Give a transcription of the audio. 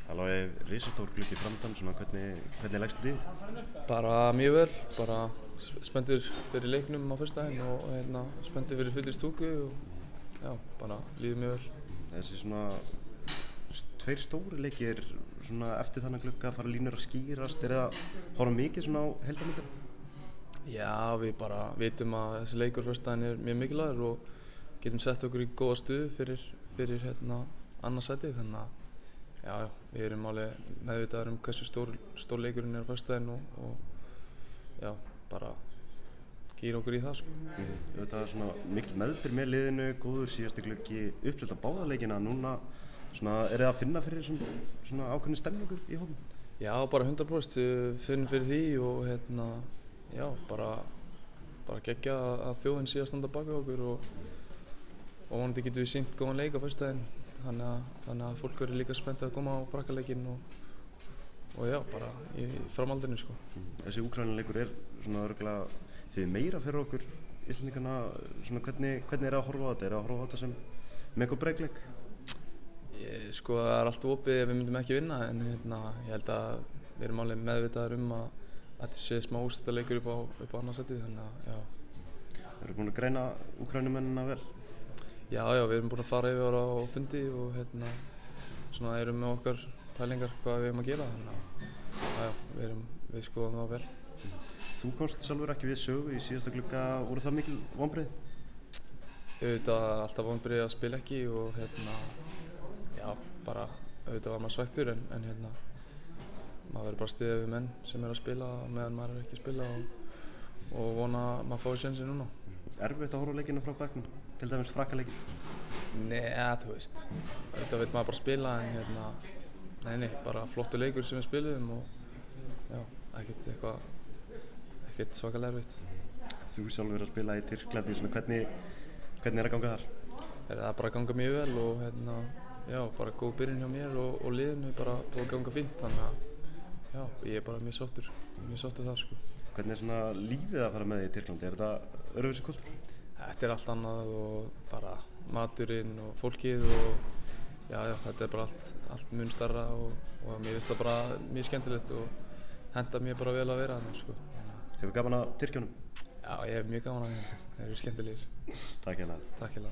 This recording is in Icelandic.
Alveg risastór gluggi framöndan, svona hvernig leggst þetta í? Bara mjög vel, bara spenntur fyrir leiknum á föstudaginn og spenntur fyrir fullri stúku og já, bara líður mjög vel. Þessi svona tveir stóri leikir svona eftir þannig glugga, fara línur að skýrast, það að horfa mikið svona á heildarmyndina? Já, við bara vitum að þessi leikur föstudaginn mjög mikilvægur og getum sett okkur í góða stuðu fyrir annað sætið, þannig að já, við erum alveg meðvitaðir hversu stór leikurinn á föstudaginn og já, bara gíra okkur í það sko. Þetta er svona mikil meðbyr með liðinu, góður síðasti gluggi, upplita báða leikina, núna svona þið að finna fyrir svona ákveðni stemningu í hópnum? Já, bara 100% finnum fyrir því og já, bara geggja að þjóðin sé að standa bak við okkur og vonandi getum við sýnt góðan leik á föstudaginn. Þannig að fólk verður líka spennt að koma á Frakkaleikinn og já, bara í framhaldinu sko. Þessi Úkraínuleikur er svona örugglega þið meira fyrir okkur Íslendingana, svona hvernig að horfa á þetta? Að horfa á þetta sem með eitthvað breikleik? Sko það er allt opið ef við myndum ekki vinna en ég held að við erum alveg meðvitaðir að þetta sé smá úrslitaleikur upp á annað sætið, þannig að já. Eru búin að greina Úkraínumennina vel? Já, við erum búin að fara yfir á fundi og svona erum með okkar pælingar hvað við erum að gera, þannig að við skoðum það vel. Þú komst sjálfur ekki við sögu í síðasta glugga, voru það mikil vonbrigði? Auðvitað alltaf vonbrigði að spila ekki og já, bara auðvitað var maður svekktur en maður verður bara styðja við menn sem eru að spila meðan maður ekki að spila og vona að maður fái sénsinn núna. Erfitt að horfa á leikina frá bekknum, til dæmis Frakkaleikinn? Nei, þú veist, auðvitað vil maður bara spila en bara flottur leikur sem við spiluðum og já, ekkert svakalega erfitt. Þú sjálfur að spila í Tyrklandi, hvernig að ganga þar? Það er bara að ganga mjög vel og já, bara góð byrjun hjá mér og liðinu bara búið að ganga fínt, þannig að já, ég er bara mjög sáttur þar sko. Hvernig er svona lífið að fara með í Tyrklandi? Er þetta öðruvísi kultúr? Þetta er allt annað og bara maturinn og fólkið og já, þetta er bara allt mun stærra og mér finnst það bara mjög skemmtilegt og hentar mér bara vel að vera þarna sko. Hefur gaman að Tyrkjunum? Já, ég hef mjög gaman að þeim, þeir eru skemmtilegir. Takk hérna. Takk hérna.